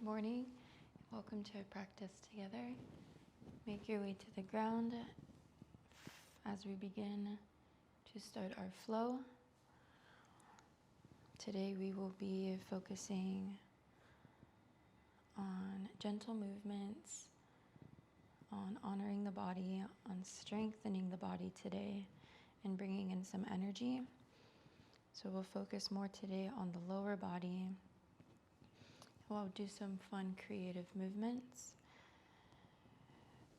morning. Welcome to our practice together. Make your way to the ground as we begin to start our flow. Today we will be focusing on gentle movements, on honoring the body, on strengthening the body today, and bringing in some energy. So we'll focus more today on the lower body. We'll do some fun creative movements.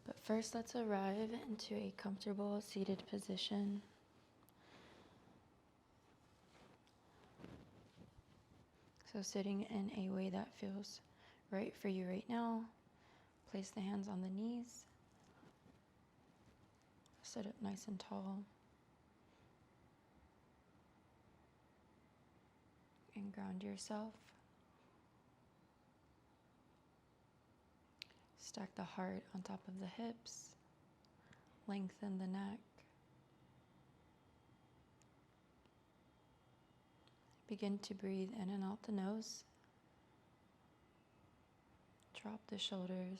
But first, let's arrive into a comfortable seated position. So sitting in a way that feels right for you right now. Place the hands on the knees. Sit up nice and tall. And ground yourself. Stack the heart on top of the hips. Lengthen the neck. Begin to breathe in and out the nose. Drop the shoulders.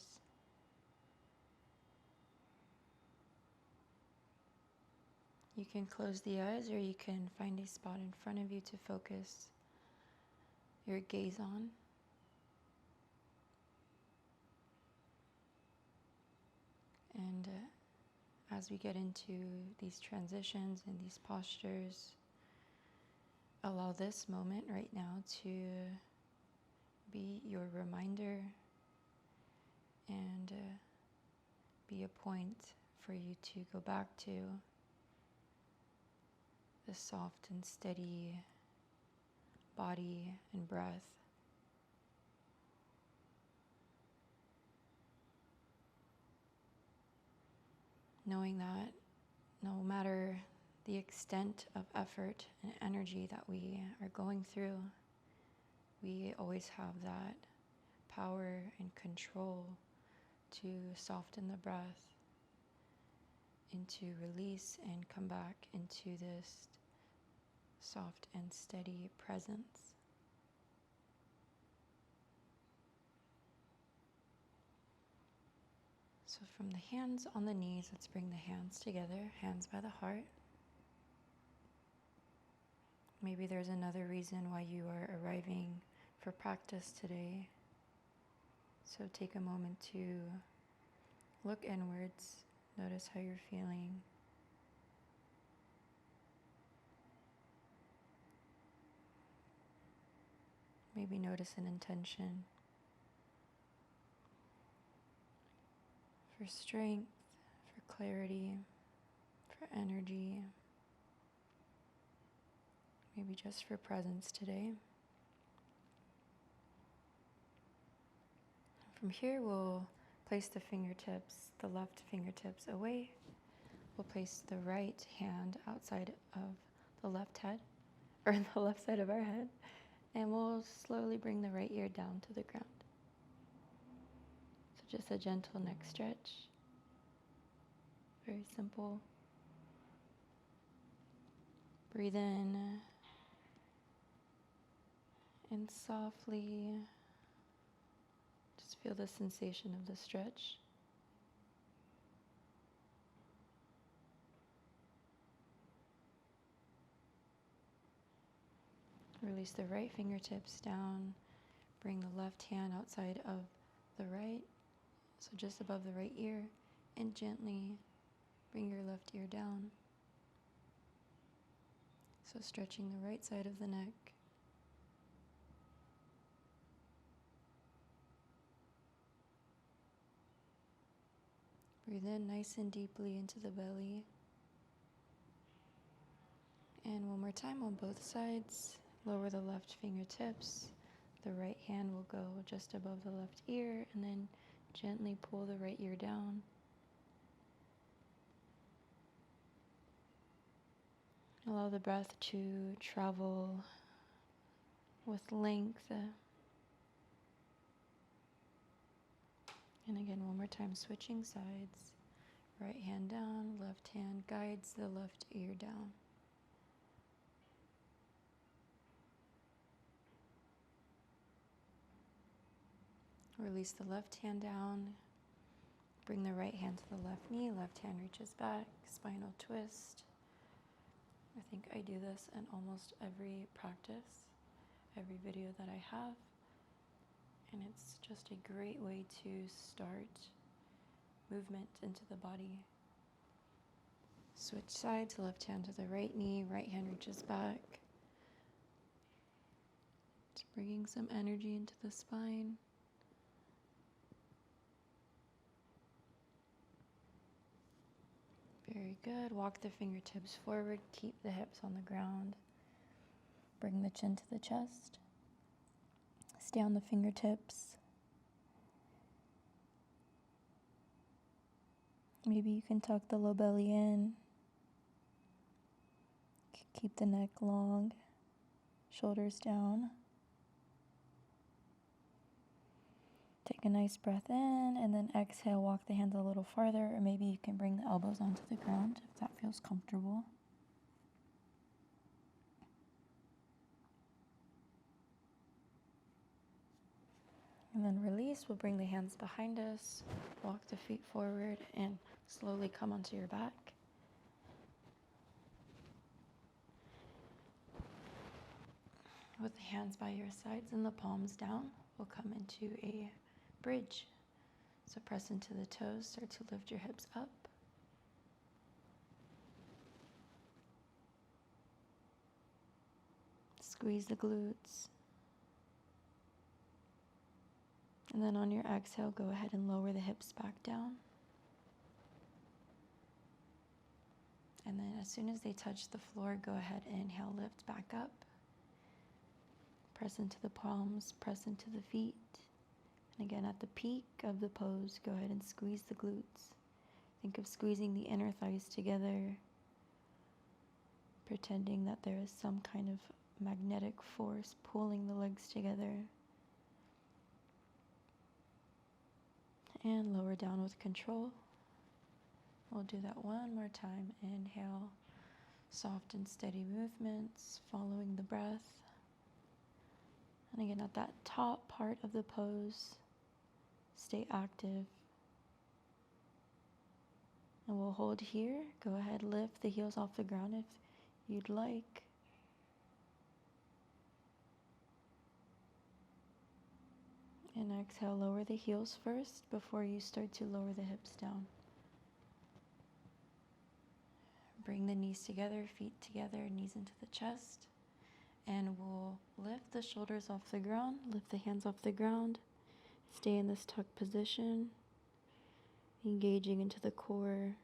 You can close the eyes or you can find a spot in front of you to focus your gaze on. And as we get into these transitions and these postures, allow this moment right now to be your reminder and be a point for you to go back to the soft and steady body and breath. Knowing that no matter the extent of effort and energy that we are going through, we always have that power and control to soften the breath and to release and come back into this soft and steady presence. So from the hands on the knees, let's bring the hands together, hands by the heart. Maybe there's another reason why you are arriving for practice today. So take a moment to look inwards, notice how you're feeling. Maybe notice an intention for strength, for clarity, for energy, maybe just for presence today. From here, we'll place the fingertips, the left fingertips away. We'll place the right hand outside of the left head, or the left side of our head, and we'll slowly bring the right ear down to the ground. So just a gentle neck stretch. Very simple. Breathe in and softly just feel the sensation of the stretch. Release the right fingertips down. Bring the left hand outside of the right, so just above the right ear, and gently bring your left ear down. So stretching the right side of the neck. Breathe in nice and deeply into the belly. And one more time on both sides. Lower the left fingertips. The right hand will go just above the left ear, and then gently pull the right ear down. Allow the breath to travel with length. And again, one more time, switching sides. Right hand down, left hand guides the left ear down. Release the left hand down. Bring the right hand to the left knee. Left hand reaches back. Spinal twist. I think I do this in almost every practice, every video that I have. And it's just a great way to start movement into the body. Switch sides, left hand to the right knee, right hand reaches back. Just bringing some energy into the spine. Very good. Walk the fingertips forward, keep the hips on the ground. Bring the chin to the chest. Stay on the fingertips. Maybe you can tuck the low belly in. Keep the neck long, shoulders down. Take a nice breath in, and then exhale, walk the hands a little farther, or maybe you can bring the elbows onto the ground if that feels comfortable. And then release. We'll bring the hands behind us, walk the feet forward, and slowly come onto your back. With the hands by your sides and the palms down, we'll come into a bridge. So press into the toes, start to lift your hips up. Squeeze the glutes. And then on your exhale, go ahead and lower the hips back down. And then as soon as they touch the floor, go ahead and inhale, lift back up. Press into the palms, press into the feet. And again, at the peak of the pose, go ahead and squeeze the glutes. Think of squeezing the inner thighs together, pretending that there is some kind of magnetic force pulling the legs together. And lower down with control. We'll do that one more time. Inhale, soft and steady movements, following the breath. And again, at that top part of the pose, stay active. And we'll hold here. Go ahead, lift the heels off the ground if you'd like. And exhale, lower the heels first before you start to lower the hips down. Bring the knees together, feet together, knees into the chest. And we'll lift the shoulders off the ground, lift the hands off the ground. Stay in this tuck position, engaging into the core.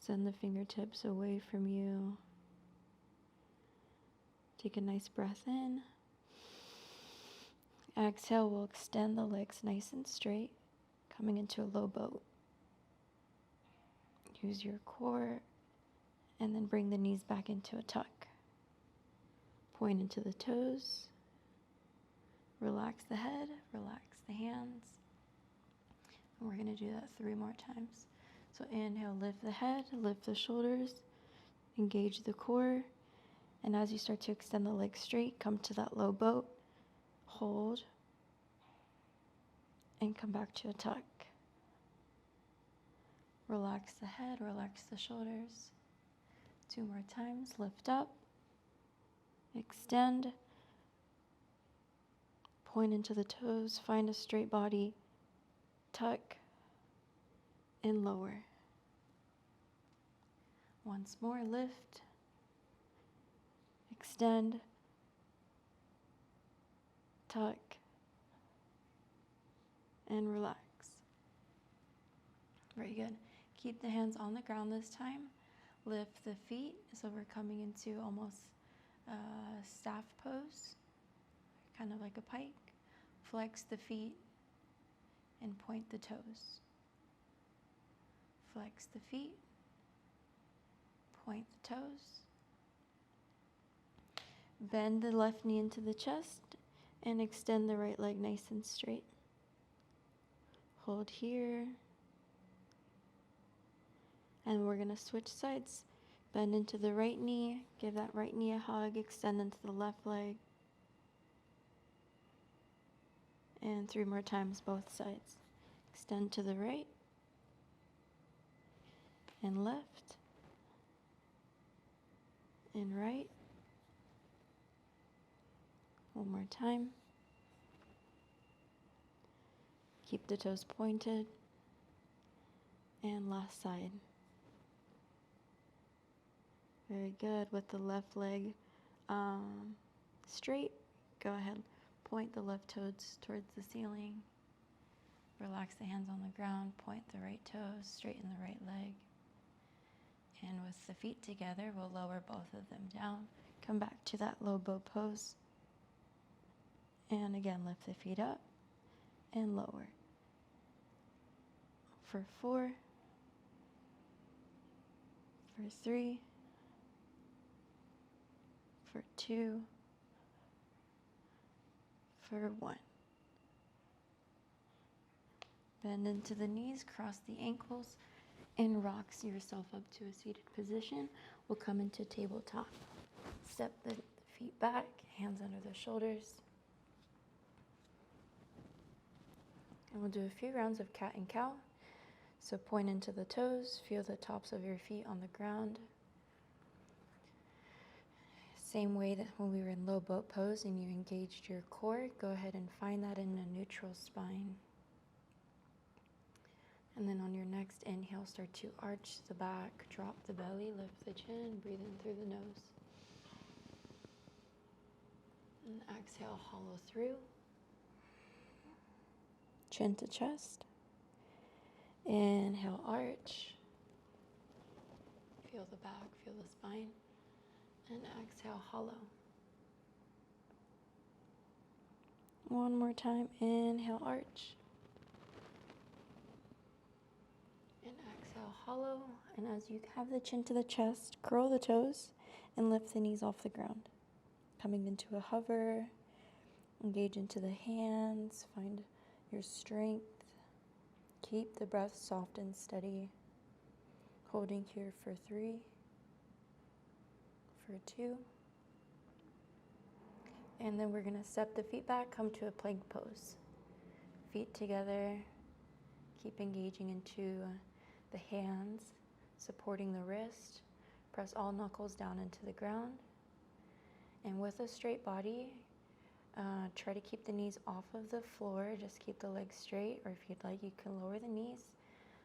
Send the fingertips away from you. Take a nice breath in. Exhale, we'll extend the legs nice and straight, coming into a low boat. Use your core, and then bring the knees back into a tuck. Point into the toes. Relax the head, relax the hands. And we're going to do that 3 more times. So inhale, lift the head, lift the shoulders, engage the core. And as you start to extend the legs straight, come to that low boat, hold, and come back to a tuck. Relax the head, relax the shoulders. 2 more times, lift up, extend, point into the toes, find a straight body, tuck, and lower. Once more, lift, extend, tuck, and relax. Very good. Keep the hands on the ground this time. Lift the feet, so we're coming into almost staff pose, kind of like a pike. Flex the feet and point the toes. Flex the feet, point the toes. Bend the left knee into the chest and extend the right leg nice and straight. Hold here. And we're going to switch sides. Bend into the right knee, give that right knee a hug, extend into the left leg. And 3 more times, both sides. Extend to the right and left and right. One more time. Keep the toes pointed. And last side. Very good. With the left leg straight, go ahead. Point the left toes towards the ceiling. Relax the hands on the ground. Point the right toes, straighten the right leg. And with the feet together, we'll lower both of them down. Come back to that low bow pose. And again, lift the feet up and lower. For 4, for 3, for 2, for 1. Bend into the knees, cross the ankles, and rocks yourself up to a seated position. We'll come into tabletop. Step the feet back, hands under the shoulders. And we'll do a few rounds of cat and cow. So point into the toes, feel the tops of your feet on the ground. Same way that when we were in low boat pose and you engaged your core, go ahead and find that in a neutral spine. And then on your next inhale, start to arch the back, drop the belly, lift the chin, breathe in through the nose. And exhale, hollow through. Chin to chest. Inhale, arch. Feel the back, feel the spine. And exhale, hollow. One more time. Inhale, arch. And exhale, hollow. And as you have the chin to the chest, curl the toes and lift the knees off the ground. Coming into a hover. Engage into the hands. Find your strength. Keep the breath soft and steady. Holding here for 3, for 2. And then we're going to step the feet back, come to a plank pose. Feet together. Keep engaging into the hands, supporting the wrist. Press all knuckles down into the ground. And with a straight body, try to keep the knees off of the floor. Just keep the legs straight, or if you'd like, you can lower the knees.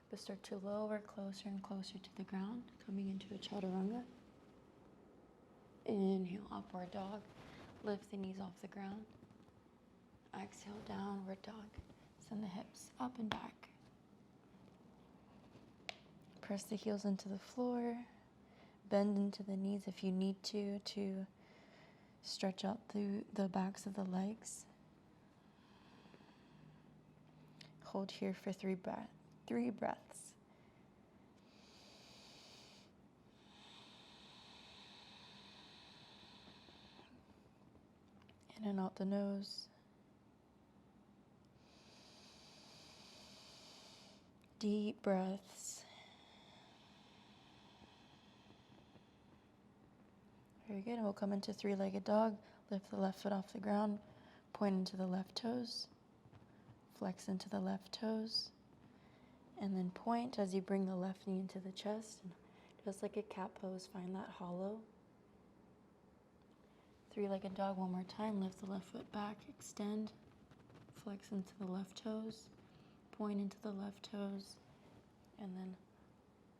But start to lower closer and closer to the ground, coming into a Chaturanga. Inhale, upward dog. Lift the knees off the ground. Exhale, downward dog. Send the hips up and back. Press the heels into the floor. Bend into the knees if you need to stretch out through the backs of the legs. Hold here for 3 breaths. In and out the nose. Deep breaths. Very good. And we'll come into 3-legged dog. Lift the left foot off the ground. Point into the left toes. Flex into the left toes. And then point as you bring the left knee into the chest. And just like a cat pose, find that hollow. 3-legged dog one more time. Lift the left foot back. Extend. Flex into the left toes. Point into the left toes. And then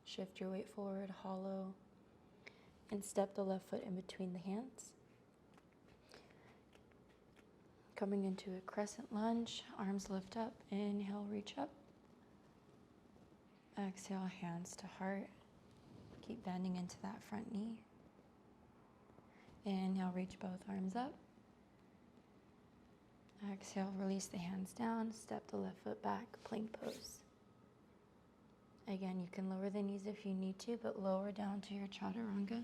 shift your weight forward, hollow. And step the left foot in between the hands. Coming into a crescent lunge, arms lift up. Inhale, reach up. Exhale, hands to heart. Keep bending into that front knee. Inhale, reach both arms up. Exhale, release the hands down. Step the left foot back, plank pose. Again, you can lower the knees if you need to, but lower down to your Chaturanga.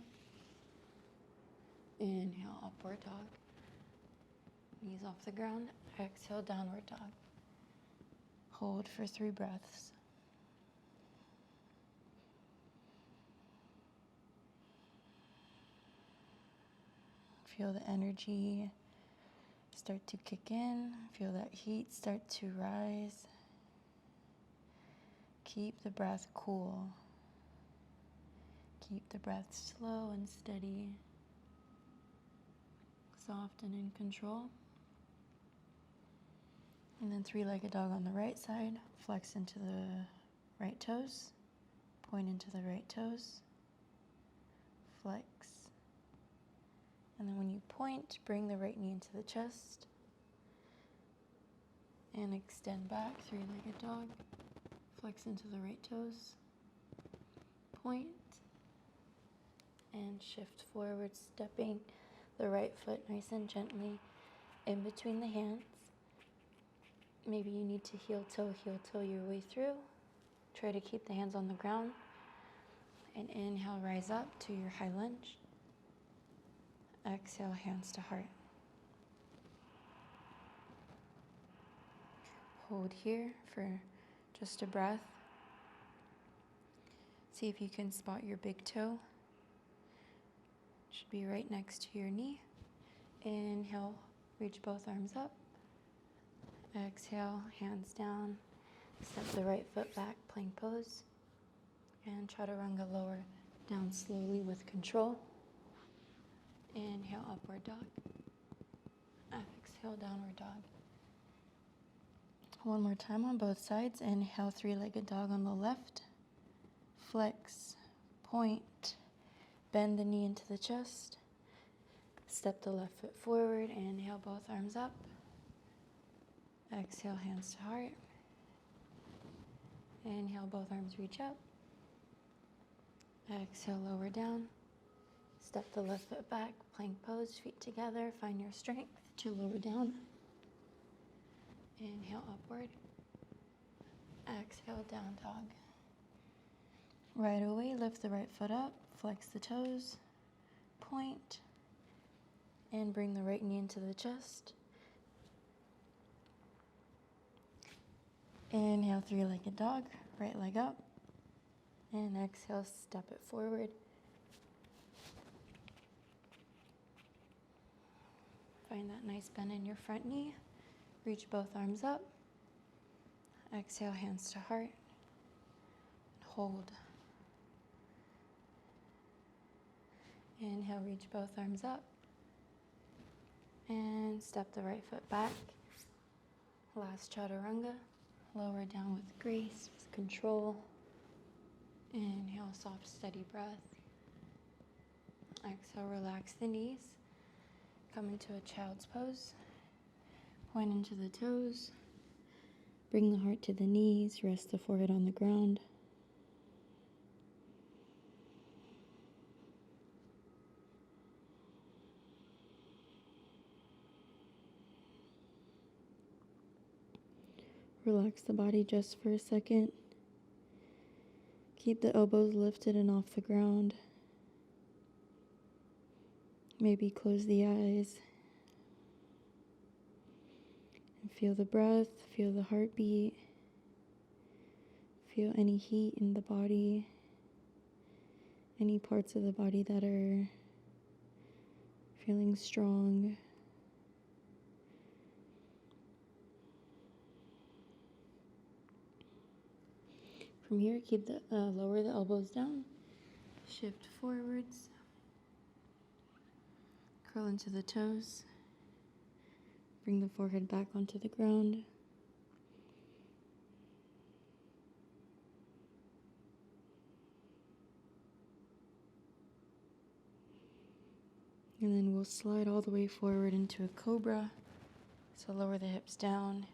Inhale, upward dog. Knees off the ground. Exhale, downward dog. Hold for 3 breaths. Feel the energy start to kick in. Feel that heat start to rise. Keep the breath cool. Keep the breath slow and steady, soft and in control. And then three-legged dog on the right side. Flex into the right toes. Point into the right toes. Flex. And then when you point, bring the right knee into the chest. And extend back, three-legged dog. Flex into the right toes. Point. And shift forward, stepping the right foot nice and gently in between the hands. Maybe you need to heel toe your way through. Try to keep the hands on the ground. And inhale, rise up to your high lunge. Exhale, hands to heart. Hold here for just a breath. See if you can spot your big toe. Should be right next to your knee. Inhale, reach both arms up. Exhale, hands down. Step the right foot back, plank pose. And Chaturanga, lower down slowly with control. Inhale, upward dog. Exhale, downward dog. One more time on both sides. Inhale, three-legged dog on the left. Flex, point, bend the knee into the chest. Step the left foot forward. Inhale, both arms up. Exhale, hands to heart. Inhale, both arms reach up. Exhale, lower down. Step the left foot back, plank pose, feet together. Find your strength to lower down. Inhale, upward. Exhale, down dog. Right away, lift the right foot up, flex the toes, point, and bring the right knee into the chest. Inhale, three-legged dog, right leg up. And exhale, step it forward. Find that nice bend in your front knee. Reach both arms up. Exhale, hands to heart. Hold. Inhale, reach both arms up. And step the right foot back. Last Chaturanga. Lower down with grace, with control. Inhale, soft, steady breath. Exhale, relax the knees. Come into a child's pose. Point into the toes. Bring the heart to the knees. Rest the forehead on the ground. Relax the body just for a second. Keep the elbows lifted and off the ground. Maybe close the eyes. And feel the breath, feel the heartbeat. Feel any heat in the body. Any parts of the body that are feeling strong. From here, keep the lower the elbows down. Shift forwards. Curl into the toes. Bring the forehead back onto the ground. And then we'll slide all the way forward into a cobra. So lower the hips down,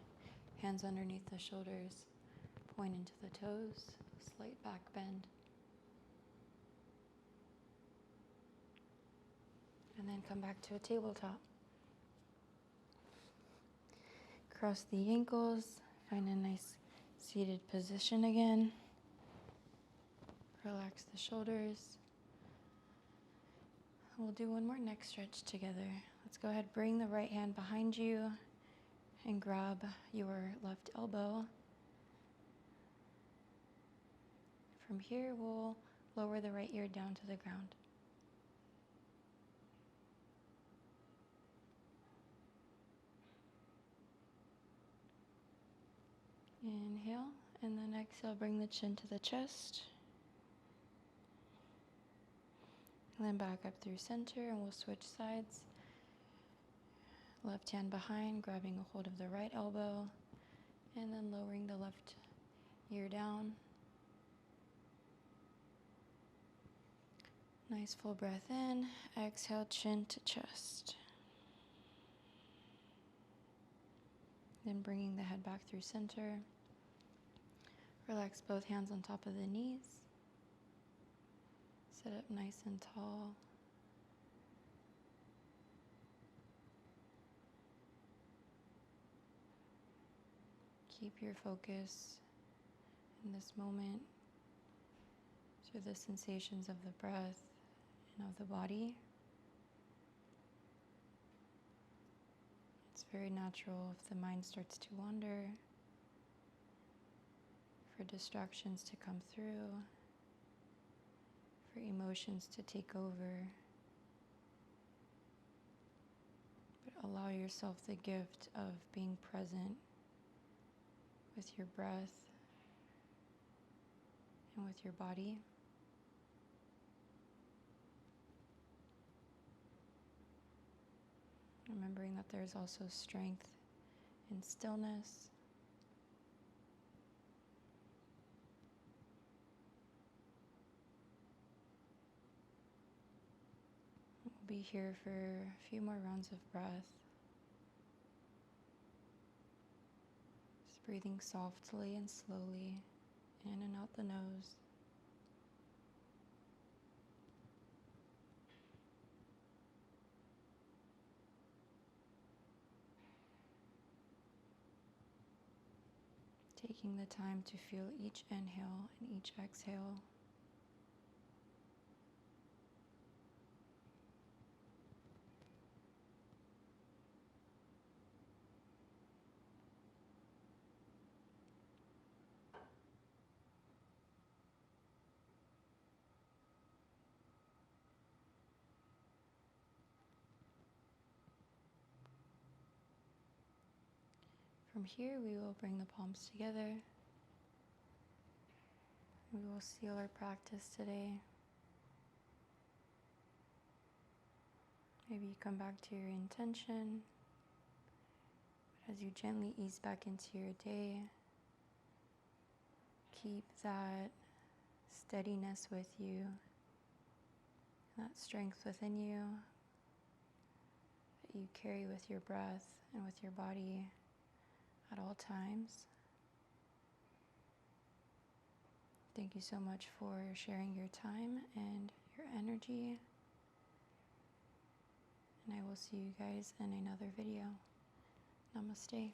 hands underneath the shoulders, point into the toes, slight back bend. And then come back to a tabletop. Cross the ankles, find a nice seated position again. Relax the shoulders. We'll do one more neck stretch together. Let's go ahead, bring the right hand behind you and grab your left elbow. From here, we'll lower the right ear down to the ground. Inhale, and then exhale, bring the chin to the chest. And then back up through center, and we'll switch sides. Left hand behind, grabbing a hold of the right elbow, and then lowering the left ear down. Nice full breath in. Exhale, chin to chest. Then bringing the head back through center. Relax both hands on top of the knees. Sit up nice and tall. Keep your focus in this moment through the sensations of the breath and of the body. It's very natural if the mind starts to wander, for distractions to come through, for emotions to take over. But allow yourself the gift of being present with your breath and with your body. Remembering that there's also strength in stillness. We'll be here for a few more rounds of breath. Just breathing softly and slowly in and out the nose. Taking the time to feel each inhale and each exhale. From here, we will bring the palms together. We will seal our practice today. Maybe you come back to your intention. But as you gently ease back into your day, keep that steadiness with you, that strength within you that you carry with your breath and with your body at all times. Thank you so much for sharing your time and your energy. And I will see you guys in another video. Namaste.